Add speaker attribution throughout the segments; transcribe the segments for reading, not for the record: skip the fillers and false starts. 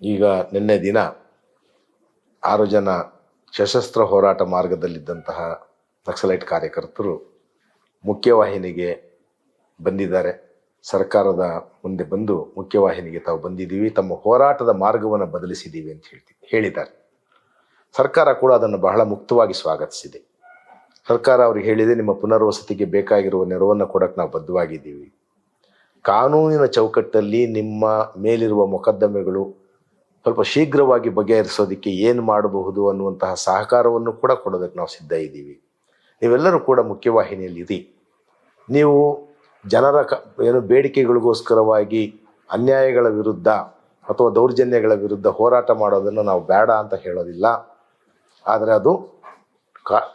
Speaker 1: ಈಗ ನಿನ್ನೆ ದಿನ 6 ಜನ ಸಶಸ್ತ್ರ ಹೋರಾಟ ಮಾರ್ಗದಲ್ಲಿದ್ದಂತಹ ನಕ್ಸಲೈಟ್ ಕಾರ್ಯಕರ್ತರು ಮುಖ್ಯವಾಹಿನಿಗೆ ಬಂದಿದ್ದಾರೆ. ಸರ್ಕಾರದ ಮುಂದೆ ಬಂದು ಮುಖ್ಯವಾಹಿನಿಗೆ ತಾವು ಬಂದಿದ್ದೀವಿ, ತಮ್ಮ ಹೋರಾಟದ ಮಾರ್ಗವನ್ನು ಬದಲಿಸಿದ್ದೀವಿ ಅಂತ ಹೇಳಿದ್ದಾರೆ. ಸರ್ಕಾರ ಕೂಡ ಅದನ್ನು ಬಹಳ ಮುಕ್ತವಾಗಿ ಸ್ವಾಗತಿಸಿದೆ. ಸರ್ಕಾರ ಅವ್ರಿಗೆ ಹೇಳಿದೆ, ನಿಮ್ಮ ಪುನರ್ವಸತಿಗೆ ಬೇಕಾಗಿರುವ ನೆರವನ್ನು ಕೊಡಕ್ಕೆ ನಾವು ಬದ್ಧವಾಗಿದ್ದೀವಿ. ಕಾನೂನಿನ ಚೌಕಟ್ಟಲ್ಲಿ ನಿಮ್ಮ ಮೇಲಿರುವ ಮೊಕದ್ದಮೆಗಳು ಸ್ವಲ್ಪ ಶೀಘ್ರವಾಗಿ ಬಗೆಹರಿಸೋದಕ್ಕೆ ಏನು ಮಾಡಬಹುದು ಅನ್ನುವಂತಹ ಸಹಕಾರವನ್ನು ಕೂಡ ಕೊಡೋದಕ್ಕೆ ನಾವು ಸಿದ್ಧ ಇದ್ದೀವಿ. ನೀವೆಲ್ಲರೂ ಕೂಡ ಮುಖ್ಯವಾಹಿನಿಯಲ್ಲಿರಿ. ನೀವು ಜನರ ಬೇಡಿಕೆಗಳಿಗೋಸ್ಕರವಾಗಿ ಅನ್ಯಾಯಗಳ ವಿರುದ್ಧ ಅಥವಾ ದೌರ್ಜನ್ಯಗಳ ವಿರುದ್ಧ ಹೋರಾಟ ಮಾಡೋದನ್ನು ನಾವು ಬೇಡ ಅಂತ ಹೇಳೋದಿಲ್ಲ. ಆದರೆ ಅದು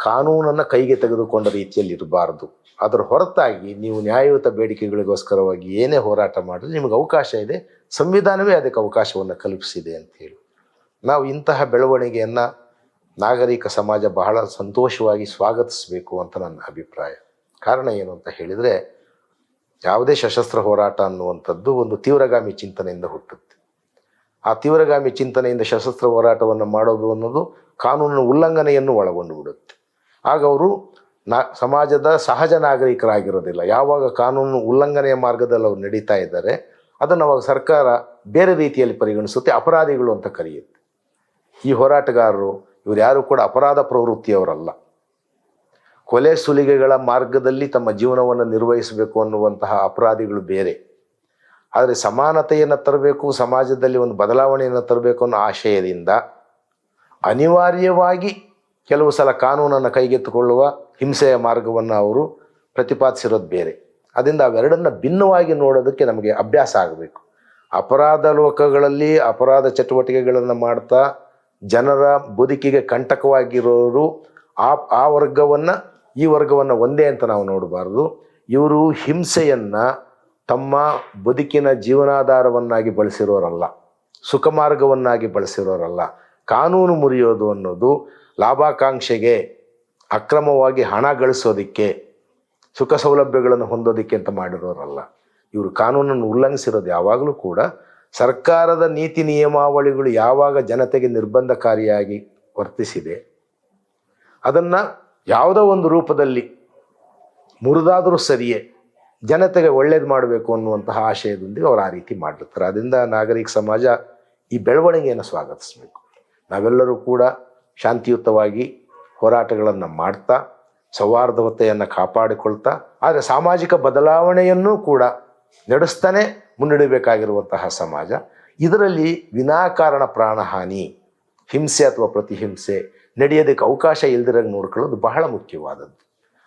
Speaker 1: ಕಾನೂನನ್ನು ಕೈಗೆ ತೆಗೆದುಕೊಂಡ ರೀತಿಯಲ್ಲಿ ಇರಬಾರ್ದು. ಅದರ ಹೊರತಾಗಿ ನೀವು ನ್ಯಾಯಯುತ ಬೇಡಿಕೆಗಳಿಗೋಸ್ಕರವಾಗಿ ಏನೇ ಹೋರಾಟ ಮಾಡಿದ್ರೆ ನಿಮಗೆ ಅವಕಾಶ ಇದೆ, ಸಂವಿಧಾನವೇ ಅದಕ್ಕೆ ಅವಕಾಶವನ್ನು ಕಲ್ಪಿಸಿದೆ ಅಂಥೇಳಿ. ನಾವು ಇಂತಹ ಬೆಳವಣಿಗೆಯನ್ನು ನಾಗರಿಕ ಸಮಾಜ ಬಹಳ ಸಂತೋಷವಾಗಿ ಸ್ವಾಗತಿಸಬೇಕು ಅಂತ ನನ್ನ ಅಭಿಪ್ರಾಯ. ಕಾರಣ ಏನು ಅಂತ ಹೇಳಿದರೆ, ಯಾವುದೇ ಸಶಸ್ತ್ರ ಹೋರಾಟ ಅನ್ನುವಂಥದ್ದು ಒಂದು ತೀವ್ರಗಾಮಿ ಚಿಂತನೆಯಿಂದ ಹುಟ್ಟುತ್ತೆ. ಆ ತೀವ್ರಗಾಮಿ ಚಿಂತನೆಯಿಂದ ಸಶಸ್ತ್ರ ಹೋರಾಟವನ್ನು ಮಾಡೋದು ಅನ್ನೋದು ಕಾನೂನಿನ ಉಲ್ಲಂಘನೆಯನ್ನು ಒಳಗೊಂಡು ಬಿಡುತ್ತೆ. ಆಗ ಅವರು ಸಮಾಜದ ಸಹಜ ನಾಗರಿಕರಾಗಿರೋದಿಲ್ಲ. ಯಾವಾಗ ಕಾನೂನು ಉಲ್ಲಂಘನೆಯ ಮಾರ್ಗದಲ್ಲಿ ಅವ್ರು ನಡೀತಾ ಇದ್ದಾರೆ, ಅದನ್ನು ಅವಾಗ ಸರ್ಕಾರ ಬೇರೆ ರೀತಿಯಲ್ಲಿ ಪರಿಗಣಿಸುತ್ತೆ, ಅಪರಾಧಿಗಳು ಅಂತ ಕರೆಯುತ್ತೆ. ಈ ಹೋರಾಟಗಾರರು ಇವರು ಯಾರು ಕೂಡ ಅಪರಾಧ ಪ್ರವೃತ್ತಿಯವರಲ್ಲ. ಕೊಲೆ ಸುಲಿಗೆಗಳ ಮಾರ್ಗದಲ್ಲಿ ತಮ್ಮ ಜೀವನವನ್ನು ನಿರ್ವಹಿಸಬೇಕು ಅನ್ನುವಂತಹ ಅಪರಾಧಿಗಳು ಬೇರೆ. ಆದರೆ ಸಮಾನತೆಯನ್ನು ತರಬೇಕು, ಸಮಾಜದಲ್ಲಿ ಒಂದು ಬದಲಾವಣೆಯನ್ನು ತರಬೇಕು ಅನ್ನೋ ಆಶಯದಿಂದ ಅನಿವಾರ್ಯವಾಗಿ ಕೆಲವು ಸಲ ಕಾನೂನನ್ನು ಕೈಗೆತ್ತಿಕೊಳ್ಳುವ ಹಿಂಸೆಯ ಮಾರ್ಗವನ್ನು ಅವರು ಪ್ರತಿಪಾದಿಸಿರೋದು ಬೇರೆ. ಅದರಿಂದ ಅವೆರಡನ್ನು ಭಿನ್ನವಾಗಿ ನೋಡೋದಕ್ಕೆ ನಮಗೆ ಅಭ್ಯಾಸ ಆಗಬೇಕು. ಅಪರಾಧ ಲೋಕಗಳಲ್ಲಿ ಅಪರಾಧ ಚಟುವಟಿಕೆಗಳನ್ನು ಮಾಡ್ತಾ ಜನರ ಬದುಕಿಗೆ ಕಂಟಕವಾಗಿರೋರು ಆ ವರ್ಗವನ್ನು ಈ ವರ್ಗವನ್ನು ಒಂದೇ ಅಂತ ನಾವು ನೋಡಬಾರ್ದು. ಇವರು ಹಿಂಸೆಯನ್ನು ತಮ್ಮ ಬದುಕಿನ ಜೀವನಾಧಾರವನ್ನಾಗಿ ಬಳಸಿರೋರಲ್ಲ, ಸುಖ ಮಾರ್ಗವನ್ನಾಗಿ ಬಳಸಿರೋರಲ್ಲ. ಕಾನೂನು ಮುರಿಯೋದು ಅನ್ನೋದು ಲಾಭಾಕಾಂಕ್ಷೆಗೆ, ಅಕ್ರಮವಾಗಿ ಹಣ ಗಳಿಸೋದಕ್ಕೆ, ಸುಖ ಸೌಲಭ್ಯಗಳನ್ನು ಹೊಂದೋದಕ್ಕೆ ಅಂತ ಮಾಡಿರೋರಲ್ಲ. ಇವರು ಕಾನೂನನ್ನು ಉಲ್ಲಂಘಿಸಿರೋದು ಯಾವಾಗಲೂ ಕೂಡ ಸರ್ಕಾರದ ನೀತಿ ನಿಯಮಾವಳಿಗಳು ಯಾವಾಗ ಜನತೆಗೆ ನಿರ್ಬಂಧಕಾರಿಯಾಗಿ ವರ್ತಿಸಿದೆ, ಅದನ್ನು ಯಾವುದೋ ಒಂದು ರೂಪದಲ್ಲಿ ಮುರಿದಾದರೂ ಸರಿಯೇ ಜನತೆಗೆ ಒಳ್ಳೇದು ಮಾಡಬೇಕು ಅನ್ನುವಂತಹ ಆಶಯದೊಂದಿಗೆ ಅವರು ಆ ರೀತಿ ಮಾಡಿರ್ತಾರೆ. ಅದರಿಂದ ನಾಗರಿಕ ಸಮಾಜ ಈ ಬೆಳವಣಿಗೆಯನ್ನು ಸ್ವಾಗತಿಸಬೇಕು. ನಾವೆಲ್ಲರೂ ಕೂಡ ಶಾಂತಿಯುತವಾಗಿ ಹೋರಾಟಗಳನ್ನು ಮಾಡ್ತಾ ಸೌಹಾರ್ದತೆಯನ್ನು ಕಾಪಾಡಿಕೊಳ್ತಾ, ಆದರೆ ಸಾಮಾಜಿಕ ಬದಲಾವಣೆಯನ್ನು ಕೂಡ ನಡೆಸ್ತಾನೆ ಮುನ್ನಡೆಯಬೇಕಾಗಿರುವಂತಹ ಸಮಾಜ. ಇದರಲ್ಲಿ ವಿನಾಕಾರಣ ಪ್ರಾಣಹಾನಿ, ಹಿಂಸೆ ಅಥವಾ ಪ್ರತಿಹಿಂಸೆ ನಡೆಯೋದಕ್ಕೆ ಅವಕಾಶ ಇಲ್ದಿರಾಗ ನೋಡ್ಕೊಳ್ಳೋದು ಬಹಳ ಮುಖ್ಯವಾದದ್ದು.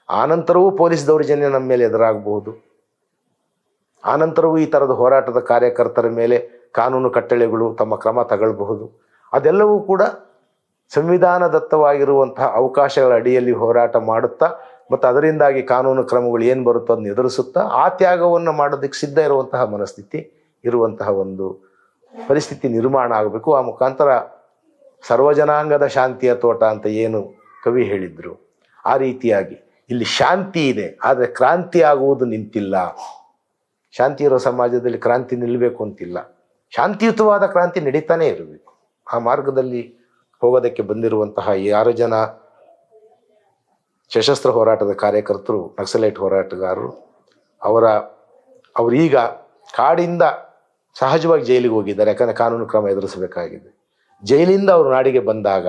Speaker 1: ಆನಂತರವೂ ಪೊಲೀಸ್ ದೌರ್ಜನ್ಯ ನಮ್ಮ ಮೇಲೆ ಎದುರಾಗಬಹುದು. ಆನಂತರವೂ ಈ ಥರದ ಹೋರಾಟದ ಕಾರ್ಯಕರ್ತರ ಮೇಲೆ ಕಾನೂನು ಕಟ್ಟಳೆಗಳು ತಮ್ಮ ಕ್ರಮ ತಗೊಳ್ಬಹುದು. ಅದೆಲ್ಲವೂ ಕೂಡ ಸಂವಿಧಾನದತ್ತವಾಗಿರುವಂತಹ ಅವಕಾಶಗಳ ಅಡಿಯಲ್ಲಿ ಹೋರಾಟ ಮಾಡುತ್ತಾ ಮತ್ತು ಅದರಿಂದಾಗಿ ಕಾನೂನು ಕ್ರಮಗಳು ಏನು ಬರುತ್ತೋ ಅದನ್ನು ಎದುರಿಸುತ್ತಾ ಆ ತ್ಯಾಗವನ್ನು ಮಾಡೋದಕ್ಕೆ ಸಿದ್ಧ ಇರುವಂತಹ ಮನಸ್ಥಿತಿ ಇರುವಂತಹ ಒಂದು ಪರಿಸ್ಥಿತಿ ನಿರ್ಮಾಣ ಆಗಬೇಕು. ಆ ಮುಖಾಂತರ ಸರ್ವಜನಾಂಗದ ಶಾಂತಿಯ ತೋಟ ಅಂತ ಏನು ಕವಿ ಹೇಳಿದ್ರು, ಆ ರೀತಿಯಾಗಿ ಇಲ್ಲಿ ಶಾಂತಿ ಇದೆ, ಆದರೆ ಕ್ರಾಂತಿ ಆಗುವುದು ನಿಂತಿಲ್ಲ. ಶಾಂತಿ ಇರೋ ಸಮಾಜದಲ್ಲಿ ಕ್ರಾಂತಿ ನಿಲ್ಲಬೇಕು ಅಂತಿಲ್ಲ, ಶಾಂತಿಯುತವಾದ ಕ್ರಾಂತಿ ನಡೀತಾನೆ ಇರಬೇಕು. ಆ ಮಾರ್ಗದಲ್ಲಿ ಹೋಗೋದಕ್ಕೆ ಬಂದಿರುವಂತಹ 6 ಜನ ಸಶಸ್ತ್ರ ಹೋರಾಟದ ಕಾರ್ಯಕರ್ತರು, ನಕ್ಸಲೈಟ್ ಹೋರಾಟಗಾರರು, ಅವರೀಗ ಕಾಡಿಂದ ಸಹಜವಾಗಿ ಜೈಲಿಗೆ ಹೋಗಿದ್ದಾರೆ. ಯಾಕಂದರೆ ಕಾನೂನು ಕ್ರಮ ಎದುರಿಸಬೇಕಾಗಿದೆ. ಜೈಲಿಂದ ಅವರು ನಾಡಿಗೆ ಬಂದಾಗ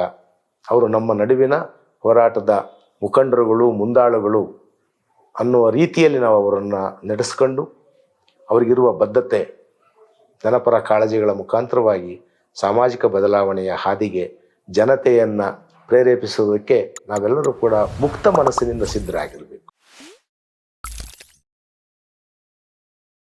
Speaker 1: ಅವರು ನಮ್ಮ ನಡುವಿನ ಹೋರಾಟದ ಮುಖಂಡರುಗಳು, ಮುಂದಾಳುಗಳು ಅನ್ನುವ ರೀತಿಯಲ್ಲಿ ನಾವು ಅವರನ್ನು ನಡೆಸ್ಕೊಂಡು ಅವರಿಗಿರುವ ಬದ್ಧತೆ, ಜನಪರ ಕಾಳಜಿಗಳ ಮುಖಾಂತರವಾಗಿ ಸಾಮಾಜಿಕ ಬದಲಾವಣೆಯ ಹಾದಿಗೆ ಜನತೆಯನ್ನು ಪ್ರೇರೇಪಿಸುವುದಕ್ಕೆ ನಾವೆಲ್ಲರೂ ಕೂಡ ಮುಕ್ತ ಮನಸ್ಸಿನಿಂದ ಸಿದ್ಧರಾಗಿರಬೇಕು.